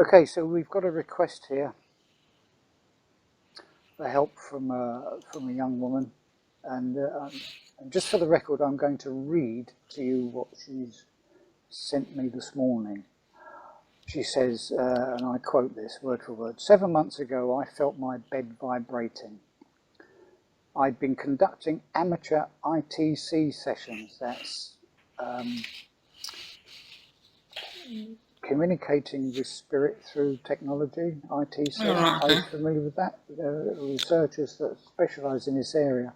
Okay, so we've got a request here for help from a young woman, and just for the record, I'm going to read to you what she's sent me this morning. She says, and I quote this word for word, 7 months ago I felt my bed vibrating. I'd been conducting amateur ITC sessions, that's communicating with spirit through technology, ITC. Oh, right, okay. Are you familiar with that? There are researchers that specialise in this area.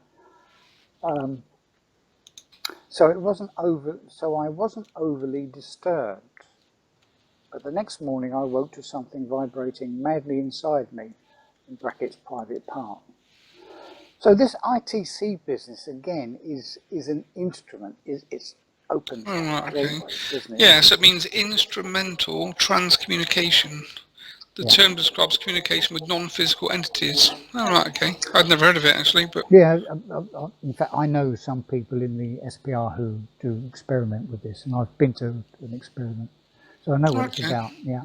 So I wasn't overly disturbed. But the next morning I woke to something vibrating madly inside me, in brackets private part. So this ITC business again is an instrument. It's open gateways, isn't it? Yeah, so it means instrumental transcommunication. The term describes communication with non-physical entities. Oh, right, okay. I'd never heard of it, actually. But yeah, in fact, I know some people in the SPR who do experiment with this, and I've been to an experiment, so I know what it's about, yeah.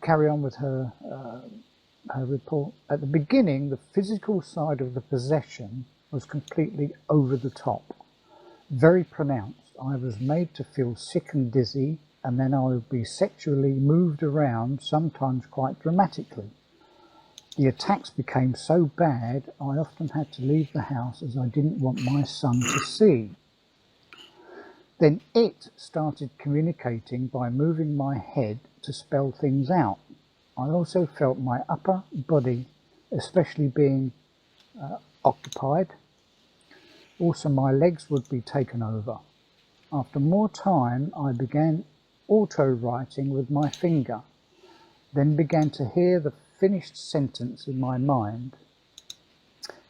Carry on with her report. At the beginning, the physical side of the possession was completely over the top, very pronounced. I was made to feel sick and dizzy, and then I would be sexually moved around, sometimes quite dramatically. The attacks became so bad, I often had to leave the house as I didn't want my son to see. Then it started communicating by moving my head to spell things out. I also felt my upper body, especially being occupied. Also, my legs would be taken over. After more time, I began auto-writing with my finger, then began to hear the finished sentence in my mind.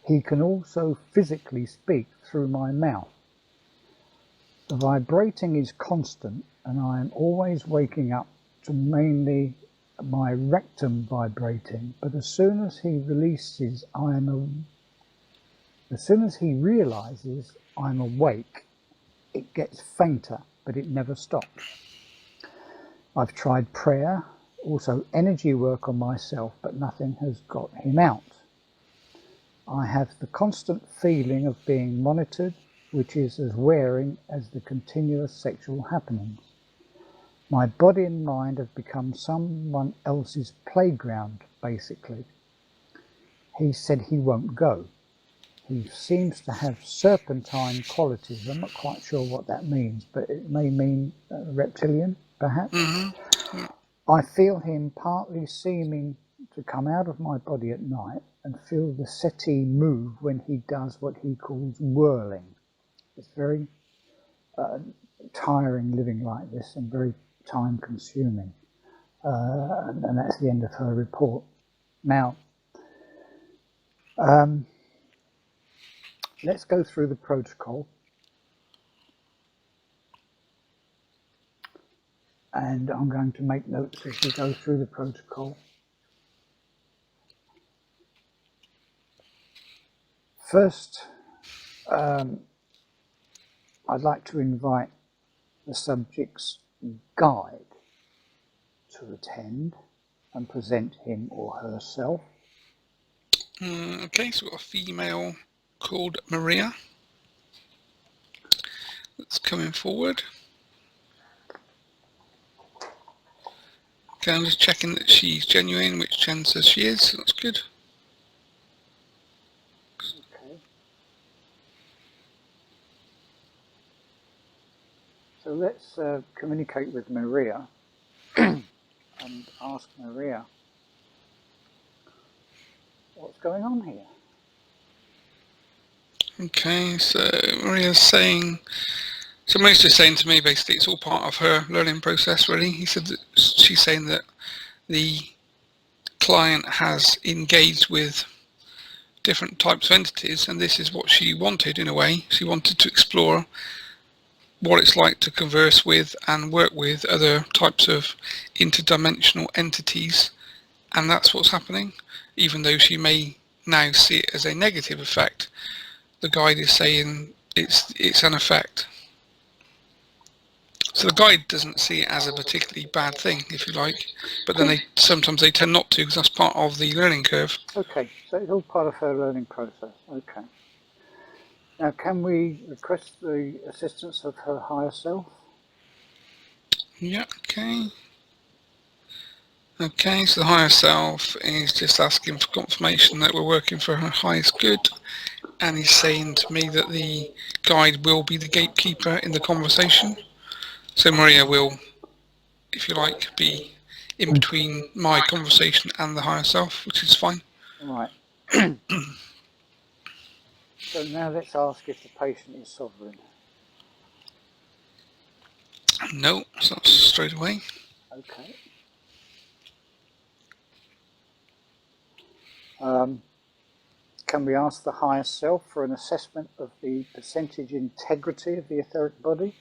He can also physically speak through my mouth. The vibrating is constant, and I am always waking up to mainly my rectum vibrating, but as soon as he realizes I'm awake, it gets fainter, but it never stops. I've tried prayer, also energy work on myself, but nothing has got him out. I have the constant feeling of being monitored, which is as wearing as the continuous sexual happenings. My body and mind have become someone else's playground, basically. He said he won't go. He seems to have serpentine qualities. I'm not quite sure what that means, but it may mean reptilian, perhaps. Mm-hmm. I feel him partly seeming to come out of my body at night and feel the settee move when he does what he calls whirling. It's very tiring living like this and very time consuming. And that's the end of her report. Now, let's go through the protocol. And I'm going to make notes as we go through the protocol. First, I'd like to invite the subject's guide to attend and present him or herself. Okay, so we've got a female called Maria that's coming forward. Okay, I'm just checking that she's genuine, which Jen says she is, so that's good. Okay. So let's communicate with Maria and ask Maria what's going on here. Okay, so Maria's saying, so Maria's just saying to me basically it's all part of her learning process really. He said that she's saying that the client has engaged with different types of entities and this is what she wanted in a way. She wanted to explore what it's like to converse with and work with other types of interdimensional entities, and that's what's happening. Even though she may now see it as a negative effect, the guide is saying it's an effect. So the guide doesn't see it as a particularly bad thing, if you like, but then sometimes they tend not to, because that's part of the learning curve. Okay, so it's all part of her learning process. Okay. Now, can we request the assistance of her higher self? Yeah, okay. Okay, so the higher self is just asking for confirmation that we're working for her highest good, and he's saying to me that the guide will be the gatekeeper in the conversation. So Maria will, if you like, be in between my conversation and the higher self, which is fine. Right. So now let's ask if the patient is sovereign. No, so that's straight away. Okay. Can we ask the higher self for an assessment of the percentage integrity of the etheric body?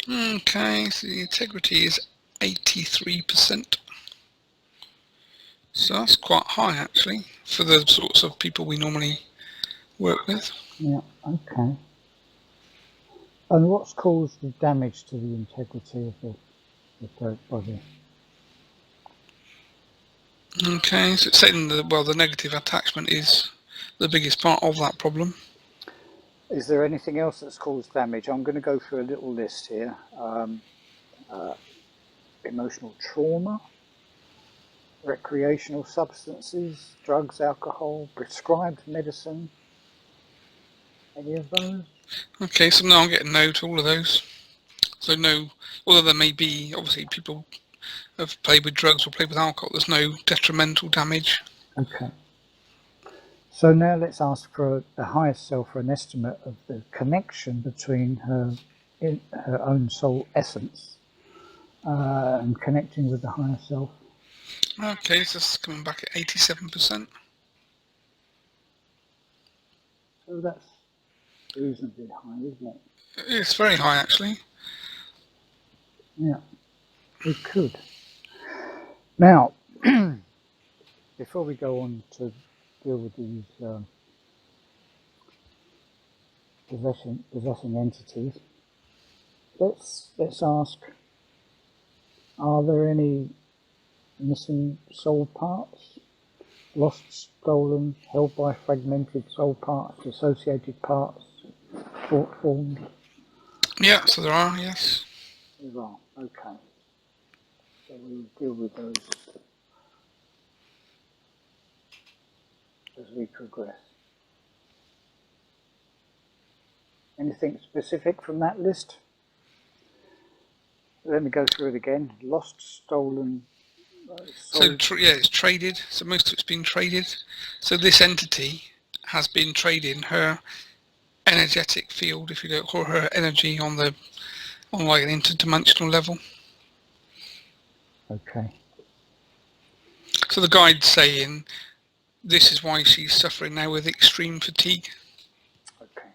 Okay, so the integrity is 83%. So that's quite high, actually, for the sorts of people we normally work with. Yeah, okay. And what's caused the damage to the integrity of the etheric body? Okay, so it's saying that, well, the negative attachment is the biggest part of that problem. Is there anything else that's caused damage? I'm going to go through a little list here. Emotional trauma, recreational substances, drugs, alcohol, prescribed medicine. Any of those? Okay, so now I'm getting no to all of those. So no, although there may be, obviously, people have played with drugs or played with alcohol, there's no detrimental damage. Okay. So now let's ask for the highest self for an estimate of the connection between her own soul essence and connecting with the higher self. Okay, so it's coming back at 87%. So that's reasonably high, isn't it? It's very high, actually. Yeah, we could. Now, before we go on to deal with these possessing entities, let's ask: are there any missing soul parts, lost, stolen, held by fragmented soul parts, dissociated parts, thought forms? Yeah, so there are, yes. There are. Okay. So we'll deal with those as we progress. Anything specific from that list? Let me go through it again. Lost, stolen. So yeah, it's traded. So most of it's been traded. So this entity has been trading her energetic field, if you like, or her energy on like an interdimensional level. Okay. So the guide's saying this is why she's suffering now with extreme fatigue. Okay.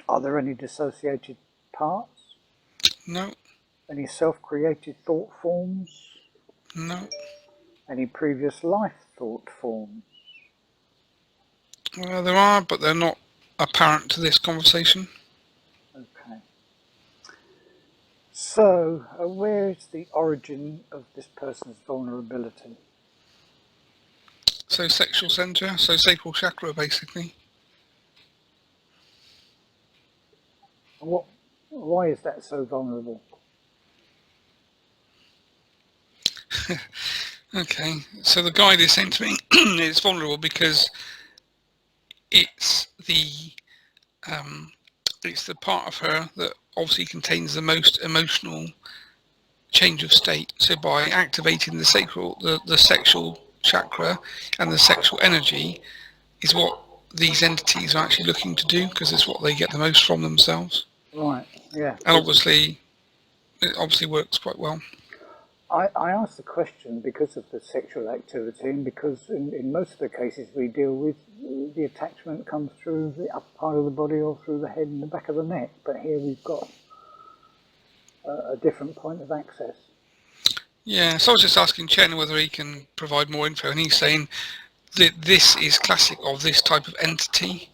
Are there any dissociated parts? No. Any self-created thought forms? No. Any previous life thought forms? Well, there are, but they're not apparent to this conversation. Okay. So, where is the origin of this person's vulnerability? So sexual center, so sacral chakra, basically. Why is that so vulnerable? Okay, so the guide is saying to me it's vulnerable because it's the part of her that obviously contains the most emotional change of state. So by activating the sexual chakra and the sexual energy is what these entities are actually looking to do, because it's what they get the most from themselves. Right, yeah. And obviously, it works quite well. I asked the question because of the sexual activity, and because in most of the cases we deal with, the attachment comes through the upper part of the body or through the head and the back of the neck. But here we've got a different point of access. Yeah, so I was just asking Chen whether he can provide more info, and he's saying that this is classic of this type of entity.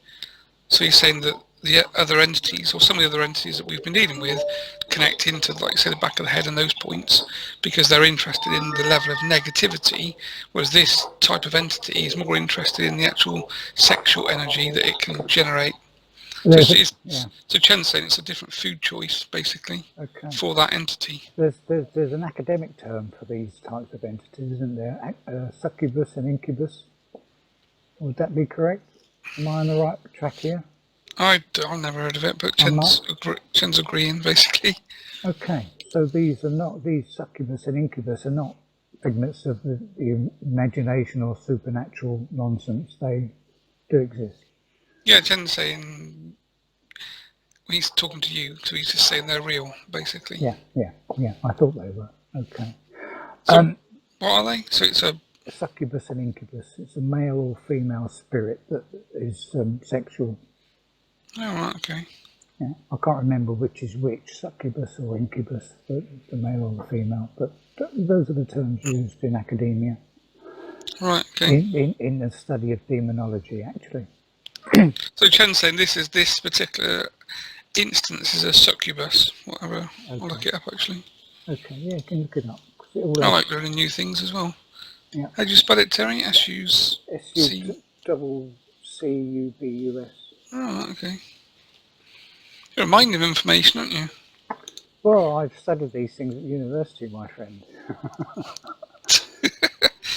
So he's saying that the other entities, or some of the other entities that we've been dealing with, connect into, like I say, the back of the head and those points, because they're interested in the level of negativity, whereas this type of entity is more interested in the actual sexual energy that it can generate. So, so Chen's saying it's a different food choice, basically, for that entity. There's an academic term for these types of entities, isn't there? Succubus and incubus. Would that be correct? Am I on the right track here? I've never heard of it, but Chen's agreeing, basically. Okay, so these succubus and incubus are not figments of the imagination or supernatural nonsense. They do exist. Yeah, Chen's saying, he's talking to you, so he's just saying they're real, basically. Yeah. I thought they were. Okay. So what are they? So it's a succubus and incubus. It's a male or female spirit that is sexual. Oh, right, okay. Yeah, I can't remember which is which, succubus or incubus, the male or the female, but those are the terms used in academia. Right, okay. In the study of demonology, actually. So Chen's saying this particular instance is a succubus, whatever. Okay. I'll look it up, actually. Okay, yeah, you can look it up. I like learning new things as well. Yeah. How do you spell it, Terry? S-U-C... S-U-C-U-B-U-S. Oh, okay. You're a mine of information, aren't you? Well, I've studied these things at university, my friend.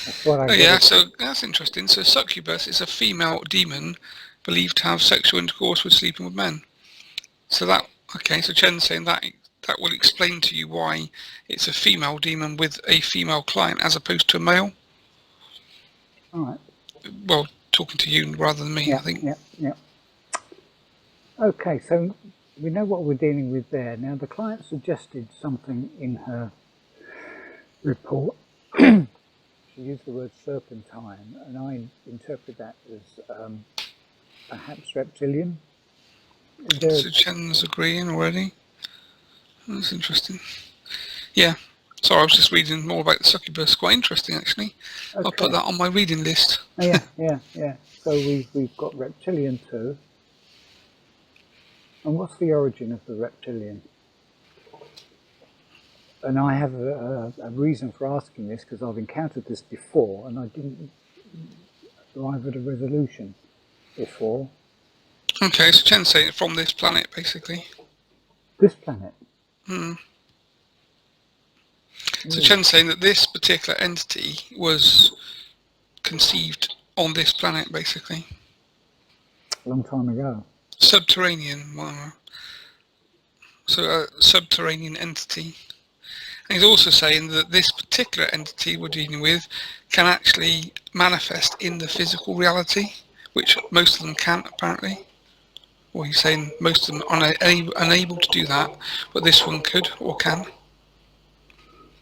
That's what I yeah, so that's interesting. So succubus is a female demon believed to have sexual intercourse with sleeping with men. So that, okay, so Chen's saying that will explain to you why it's a female demon with a female client as opposed to a male. All right. Well, talking to you rather than me, yeah, I think. Yeah. Okay, so we know what we're dealing with there. Now, the client suggested something in her report. She used the word serpentine, and I interpret that as perhaps reptilian. So Chen's agreeing already. That's interesting. Yeah. Sorry, I was just reading more about the succubus. Quite interesting, actually. Okay. I'll put that on my reading list. Yeah. So we've got reptilian too. And what's the origin of the reptilian? And I have a reason for asking this, because I've encountered this before and I didn't arrive at a resolution before. Okay, so Chen's saying it's from this planet, basically. This planet? So Chen's saying that this particular entity was conceived on this planet, basically. A long time ago. Subterranean, whatever. So a subterranean entity. And he's also saying that this particular entity we're dealing with can actually manifest in the physical reality, which most of them can't, apparently. Well, he's saying most of them are unable to do that, but this one could or can.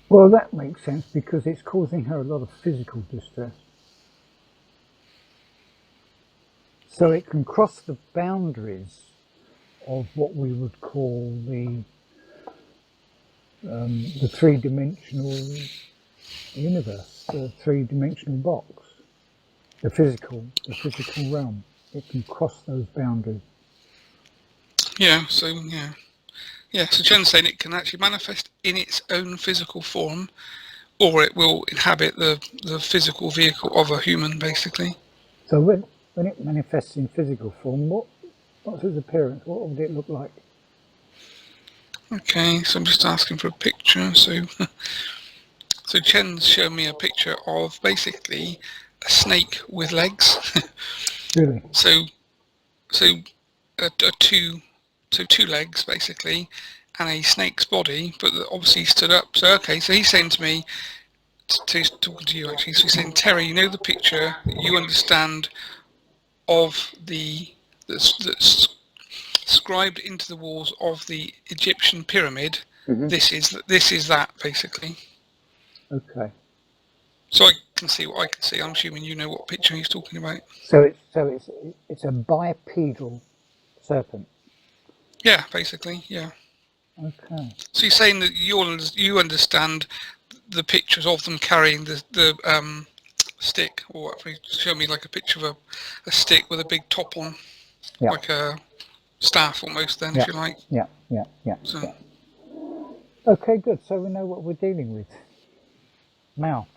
Well, that makes sense, because it's causing her a lot of physical distress. So it can cross the boundaries of what we would call the three-dimensional universe, the three-dimensional box, the physical realm. It can cross those boundaries. Yeah. So Chen's saying it can actually manifest in its own physical form, or it will inhabit the physical vehicle of a human, basically. So when it manifests in physical form, what's its appearance? What would it look like? Okay, so I'm just asking for a picture. So Chen's shown me a picture of basically a snake with legs. Really? So two legs basically, and a snake's body, but obviously stood up. So okay, so he's saying to me, talking to you actually, so he's saying, Terry, you know the picture you understand of that's scribed into the walls of the Egyptian pyramid. Mm-hmm. This is that basically. Okay. So I can see what I can see. I'm assuming you know what picture he's talking about. So it's a bipedal serpent. Yeah, basically, yeah. Okay. So he's saying that you understand the pictures of them carrying the stick, or whatever. He showed me like a picture of a stick with a big top on, yeah. Like a staff almost then, Yeah. if you like. Yeah. So, Yeah. Okay, good. So we know what we're dealing with. Now,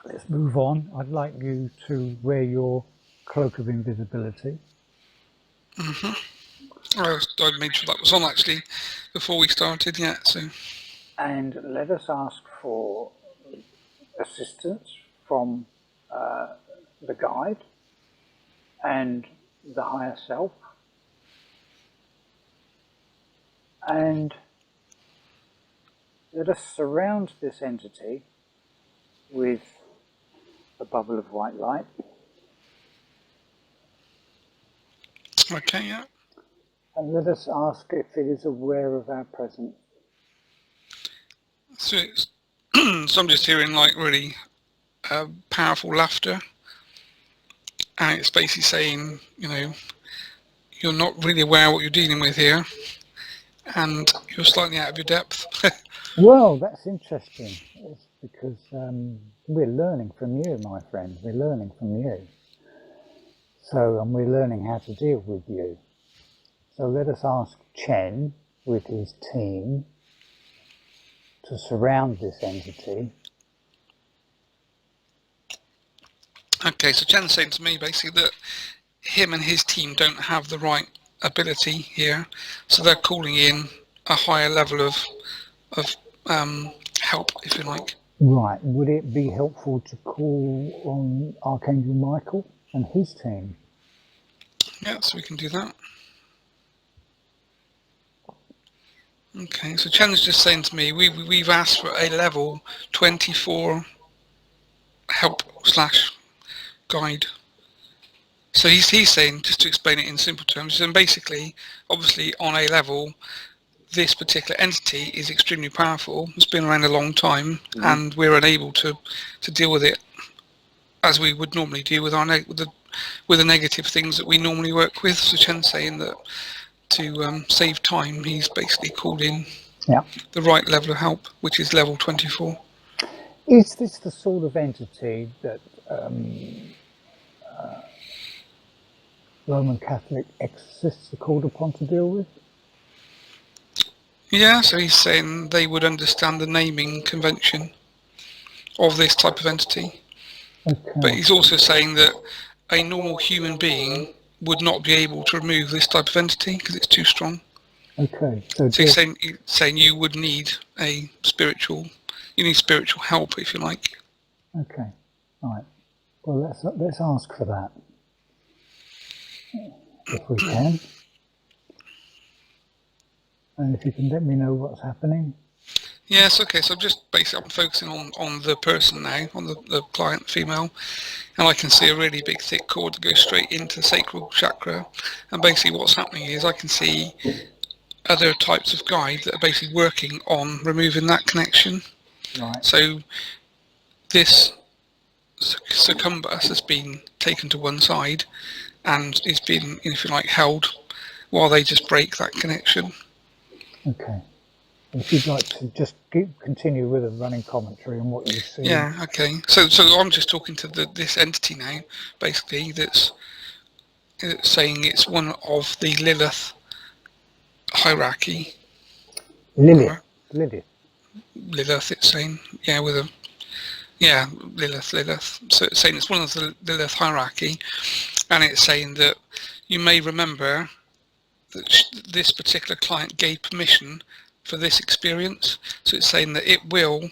let's move on. I'd like you to wear your cloak of invisibility. I made sure that was on actually before we started, yeah. So, And let us ask for assistance from the guide and the higher self. And let us surround this entity with a bubble of white light. okay, yeah. And let us ask if it is aware of our presence. So, so I'm just hearing like really powerful laughter, and it's basically saying, you know, you're not really aware of what you're dealing with here, and you're slightly out of your depth. Well, that's interesting. It's because we're learning from you, my friend. We're learning from you. So, and we're learning how to deal with you. So let us ask Chen with his team to surround this entity. Okay, so Chen's saying to me basically that him and his team don't have the right ability here, so they're calling in a higher level of help, if you like. Right. Would it be helpful to call on Archangel Michael and his team? Yeah, so we can do that. Okay, so Chen's just saying to me, we've asked for a level 24 help / guide. So he's saying, just to explain it in simple terms, and basically, obviously on a level, this particular entity is extremely powerful. It's been around a long time, and we're unable to deal with it as we would normally deal with with the negative things that we normally work with. So Chen's saying that to save time, he's basically called in the right level of help, which is level 24. Is this the sort of entity that Roman Catholic exorcists are called upon to deal with? Yeah, so he's saying they would understand the naming convention of this type of entity. Okay. But he's also saying that a normal human being would not be able to remove this type of entity because it's too strong. Okay. So he's saying you would need spiritual help, if you like. Okay. Right. Well, let's ask for that, if we can. And if you can let me know what's happening. Yes, okay, so I'm focusing on the person now, on the client, female, and I can see a really big thick cord that goes straight into the sacral chakra, and basically what's happening is I can see other types of guide that are basically working on removing that connection. Right. So this succubus has been taken to one side and is being, if you like, held while they just break that connection. Okay. If you'd like to just continue with a running commentary on what you see. Yeah, okay. So I'm just talking to this entity now, basically, that's saying it's one of the Lilith hierarchy. Lilith, it's saying, Lilith. So it's saying it's one of the Lilith hierarchy, and it's saying that you may remember that this particular client gave permission for this experience. So it's saying that it will,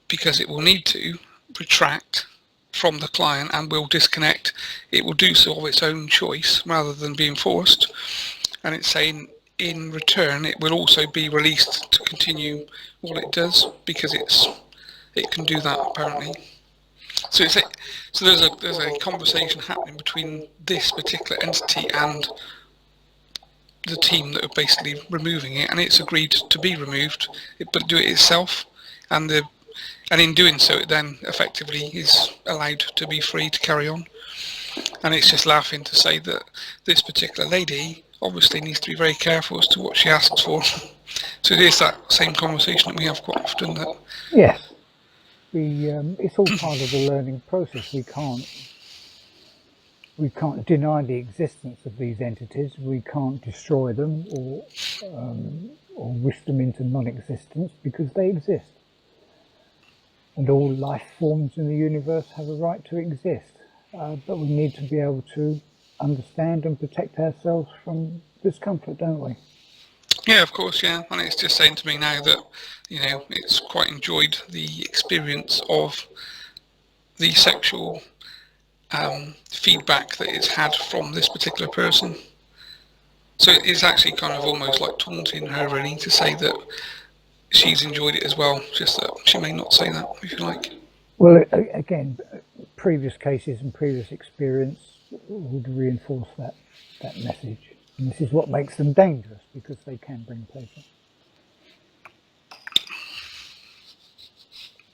because it will need to, retract from the client and will disconnect. It will do so of its own choice rather than being forced. And it's saying in return it will also be released to continue what it does because it can do that apparently. So there's a conversation happening between this particular entity and the team that are basically removing it, and it's agreed to be removed, but do it itself, and in doing so it then effectively is allowed to be free to carry on. And it's just laughing to say that this particular lady obviously needs to be very careful as to what she asks for. So it is that same conversation that we have quite often. That yes, it's all part of the learning process. We can't we can't deny the existence of these entities. We can't destroy them or wish them into non-existence, because they exist. And all life forms in the universe have a right to exist. But we need to be able to understand and protect ourselves from discomfort, don't we? Yeah, of course, yeah. And it's just saying to me now that, you know, it's quite enjoyed the experience of the sexual feedback that it's had from this particular person. So it's actually kind of almost like taunting her, really, to say that she's enjoyed it as well, just that she may not say that, if you like. Well, again, previous cases and previous experience would reinforce that message. And this is what makes them dangerous, because they can bring pleasure.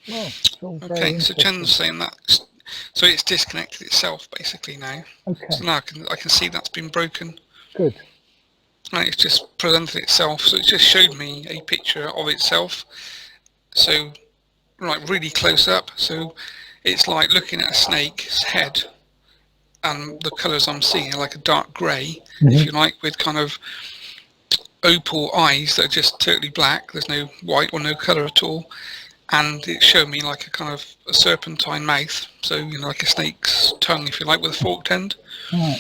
Well, it's all very Okay, so interesting. Jen's saying that, so it's disconnected itself basically now. Okay. So now I can see that's been broken. Good. And it's just presented itself, so it just showed me a picture of itself. So, like really close up. So it's like looking at a snake's head, and the colours I'm seeing are like a dark grey, if you like, with kind of opal eyes that are just totally black. There's no white or no colour at all. And it showed me like a kind of a serpentine mouth, so, you know, like a snake's tongue, if you like, with a forked end. Right.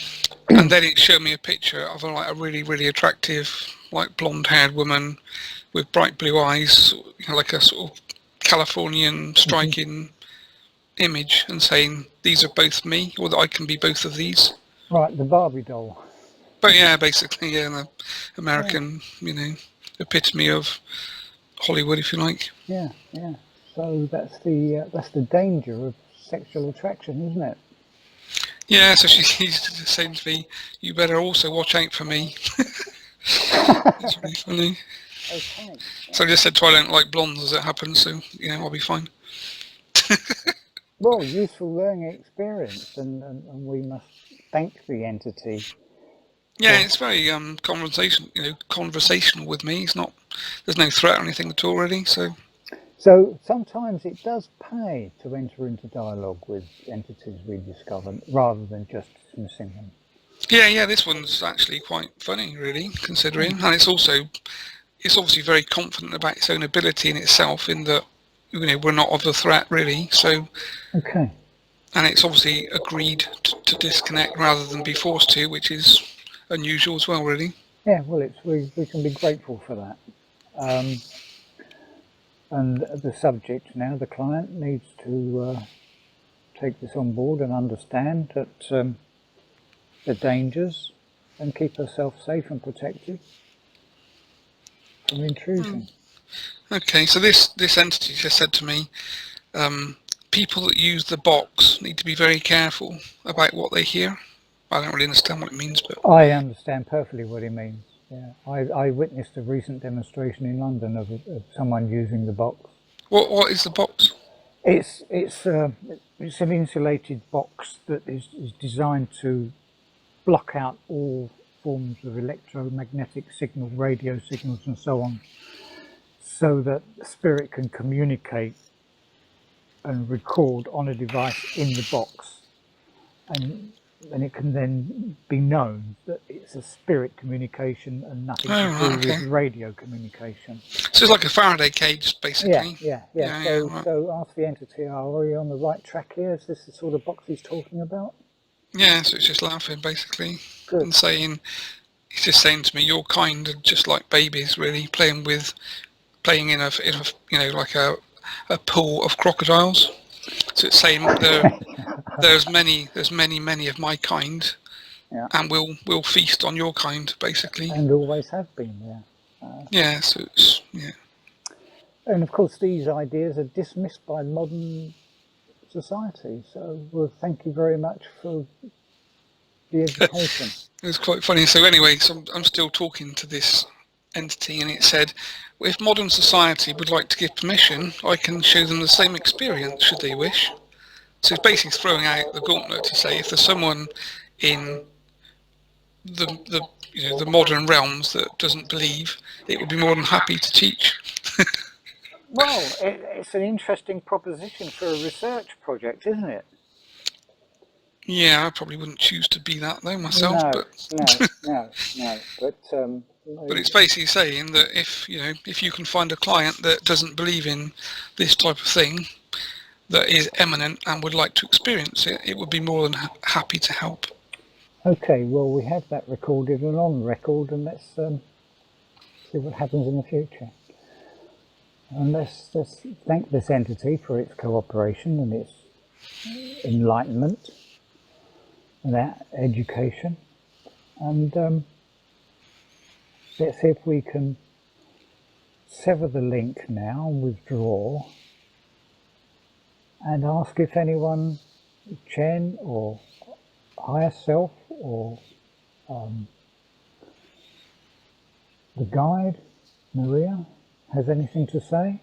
And then it showed me a picture of a really, really attractive, like blonde-haired woman with bright blue eyes, you know, like a sort of Californian striking image, and saying, these are both me, or that I can be both of these. Right, the Barbie doll. But yeah, basically, yeah, the American, you know, epitome of Hollywood, if you like. Yeah, yeah. So that's the danger of sexual attraction, isn't it? Yeah, so she's saying to me, you better also watch out for me. That's really funny. Okay. So I just said to her, I don't like blondes as it happens, so, you know, I'll be fine. Well, useful learning experience, and we must thank the entity. Yeah, it's very conversational with me. It's not, there's no threat or anything at all, really, so... So sometimes it does pay to enter into dialogue with entities we discover, rather than just dismissing them. Yeah, this one's actually quite funny, really, considering. And it's obviously very confident about its own ability in itself, in that, you know, we're not of a threat, really, so... Okay. And it's obviously agreed to disconnect rather than be forced to, which is unusual as well, really. Yeah, well, we can be grateful for that. And the subject now, the client, needs to take this on board and understand that the dangers, and keep herself safe and protected from intrusion. Okay, so this entity just said to me, people that use the box need to be very careful about what they hear. I don't really understand what it means, but... I understand perfectly what it means. Yeah, I witnessed a recent demonstration in London of someone using the box. What is the box? It's an insulated box that is designed to block out all forms of electromagnetic signals, radio signals, and so on, so that the spirit can communicate and record on a device in the box, and it can then be known that it's a spirit communication and nothing to do with radio communication. So it's like a Faraday cage, basically. Yeah. So ask the entity, are we on the right track here? Is this the sort of box he's talking about? Yeah, so it's just laughing, basically. Good. And saying, he's just saying to me, you're kind of just like babies, really, playing in a you know, like a pool of crocodiles. So it's saying there's many of my kind, and we'll feast on your kind, basically. And always have been, yeah. Yeah, so it's, yeah. And of course, these ideas are dismissed by modern society. So, well, thank you very much for the education. It was quite funny. So anyway, so I'm still talking to this entity, and it said, if modern society would like to give permission, I can show them the same experience should they wish. So it's basically throwing out the gauntlet to say, if there's someone in the modern realms that doesn't believe, it would be more than happy to teach. Well, it's an interesting proposition for a research project, isn't it? Yeah, I probably wouldn't choose to be that though myself, No, but no. but it's basically saying that if if you can find a client that doesn't believe in this type of thing, that is eminent and would like to experience it, it would be more than happy to help. okay, well, we have that recorded and on record, and let's see what happens in the future. And let's thank this entity for its cooperation and its enlightenment and that education. And let's see if we can sever the link now, withdraw, and ask if anyone, Chen or higher self or the guide, Maria, has anything to say?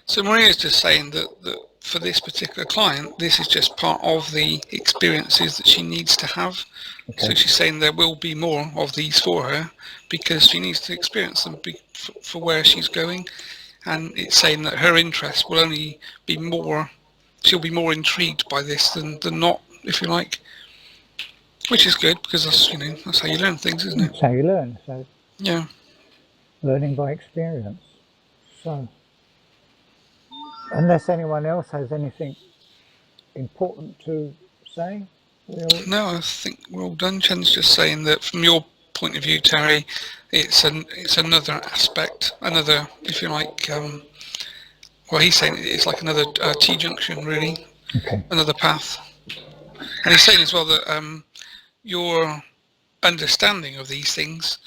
So Maria's just saying that for this particular client, this is just part of the experiences that she needs to have. Okay. So she's saying there will be more of these for her because she needs to experience them for where she's going. And it's saying that her interest will only be more, she'll be more intrigued by this than not, if you like. Which is good because that's, that's how you learn things, isn't it? That's how you learn. So yeah. Learning by experience. So, unless anyone else has anything important to say, No, I think we're all done. Chen's just saying that from your point of view, Terry, it's another aspect, another, if you like, well, he's saying it's like another T-junction, really, okay. Another path. And he's saying as well that your understanding of these things,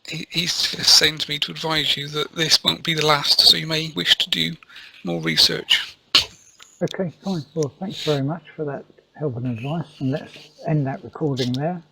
he's just saying to me to advise you that this won't be the last, so you may wish to do more research. Okay, fine. Well, thanks very much for that help and advice, and let's end that recording there.